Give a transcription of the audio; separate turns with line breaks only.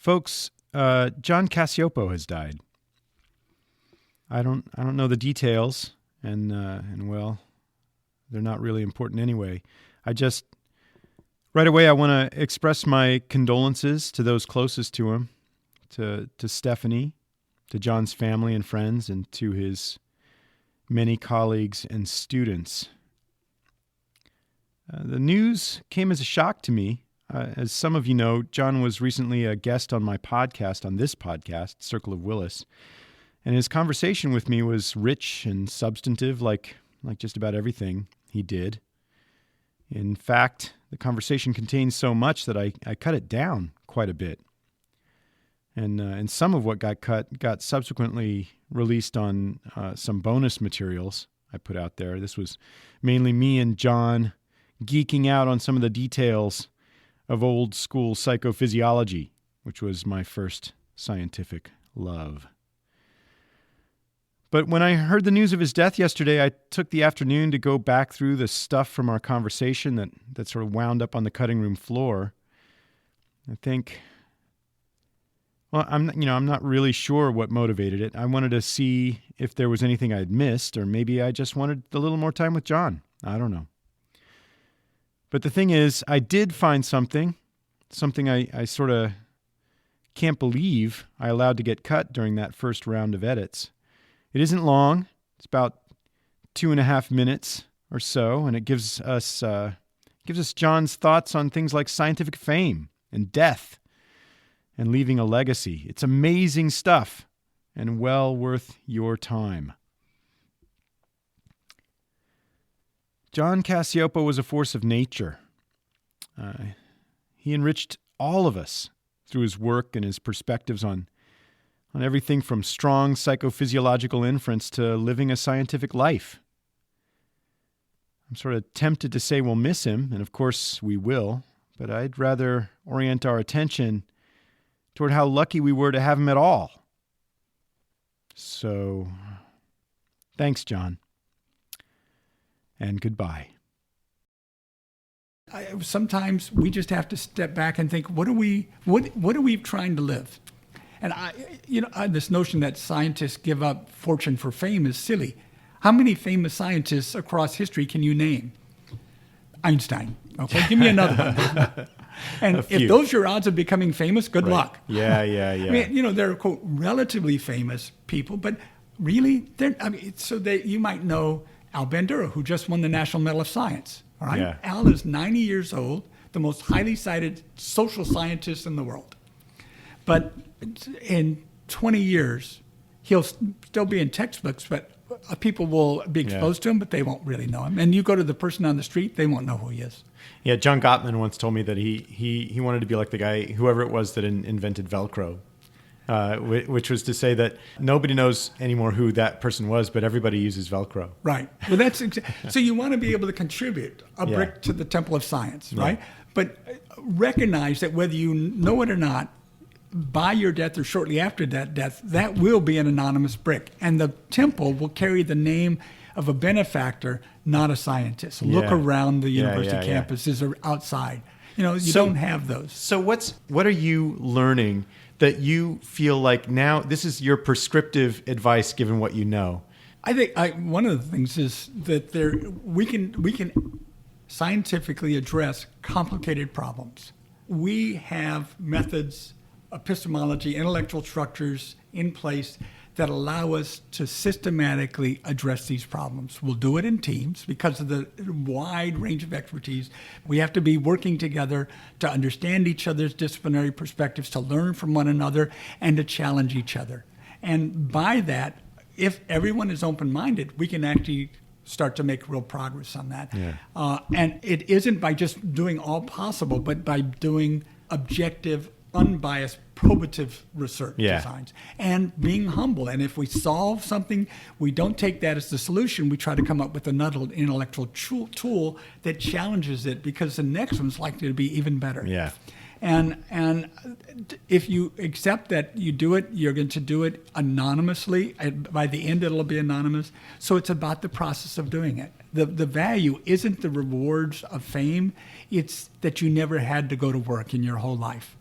Folks, John Cacioppo has died. I don't know the details, and well, they're not really important anyway. Right away, I want to express my condolences to those closest to him, to Stephanie, to John's family and friends, and to his many colleagues and students. The news came as a shock to me. As some of you know, John was recently a guest on this podcast, Circle of Willis, and his conversation with me was rich and substantive, like just about everything he did. In fact, the conversation contained so much that I cut it down quite a bit. And some of what got cut got subsequently released on some bonus materials I put out there. This was mainly me and John geeking out on some of the details of old school psychophysiology, which was my first scientific love. But when I heard the news of his death yesterday, I took the afternoon to go back through the stuff from our conversation that sort of wound up on the cutting room floor. I think, well, I'm not really sure what motivated it. I wanted to see if there was anything I'd missed, or maybe I just wanted a little more time with John. I don't know. But the thing is, I did find something I sort of can't believe I allowed to get cut during that first round of edits. It isn't long. It's about 2.5 minutes or so, and it gives us John's thoughts on things like scientific fame and death and leaving a legacy. It's amazing stuff and well worth your time. John Cacioppo was a force of nature. He enriched all of us through his work and his perspectives on everything from strong psychophysiological inference to living a scientific life. I'm sort of tempted to say we'll miss him, and of course we will, but I'd rather orient our attention toward how lucky we were to have him at all. So, thanks, John. And goodbye.
Sometimes we just have to step back and think, what are we trying to live? And this notion that scientists give up fortune for fame is silly. How many famous scientists across history can you name? Einstein. Okay, give me another one. And if those are your odds of becoming famous, good luck.
Yeah.
I mean, they're quote relatively famous people, but really, you might know Al Bandura, who just won the National Medal of Science. All right, yeah. Al is 90 years old, the most highly cited social scientist in the world. But in 20 years, he'll still be in textbooks, but people will be exposed to him, but they won't really know him. And you go to the person on the street, they won't know who he is.
Yeah, John Gottman once told me that he wanted to be like the guy, whoever it was that invented Velcro. Which was to say that nobody knows anymore who that person was, but everybody uses Velcro.
Right. Well, so you want to be able to contribute a brick to the temple of science, right? Yeah. But recognize that whether you know it or not, by your death or shortly after that death, that will be an anonymous brick. And the temple will carry the name of a benefactor, not a scientist. Look around the university campuses or outside. You don't have those. So
what are you learning that you feel like now this is your prescriptive advice given what you know?
I think one of the things is that we can scientifically address complicated problems. We have methods, epistemology, intellectual structures in place that allow us to systematically address these problems. We'll do it in teams because of the wide range of expertise. We have to be working together to understand each other's disciplinary perspectives, to learn from one another, and to challenge each other. And by that, if everyone is open-minded, we can actually start to make real progress on that. Yeah. And it isn't by just doing all possible, but by doing objective, unbiased, probative research designs and being humble. And if we solve something, we don't take that as the solution. We try to come up with another intellectual tool that challenges it, because the next one's likely to be even better.
Yeah.
And if you accept that you do it, you're going to do it anonymously. By the end, it'll be anonymous. So it's about the process of doing it. The value isn't the rewards of fame. It's that you never had to go to work in your whole life.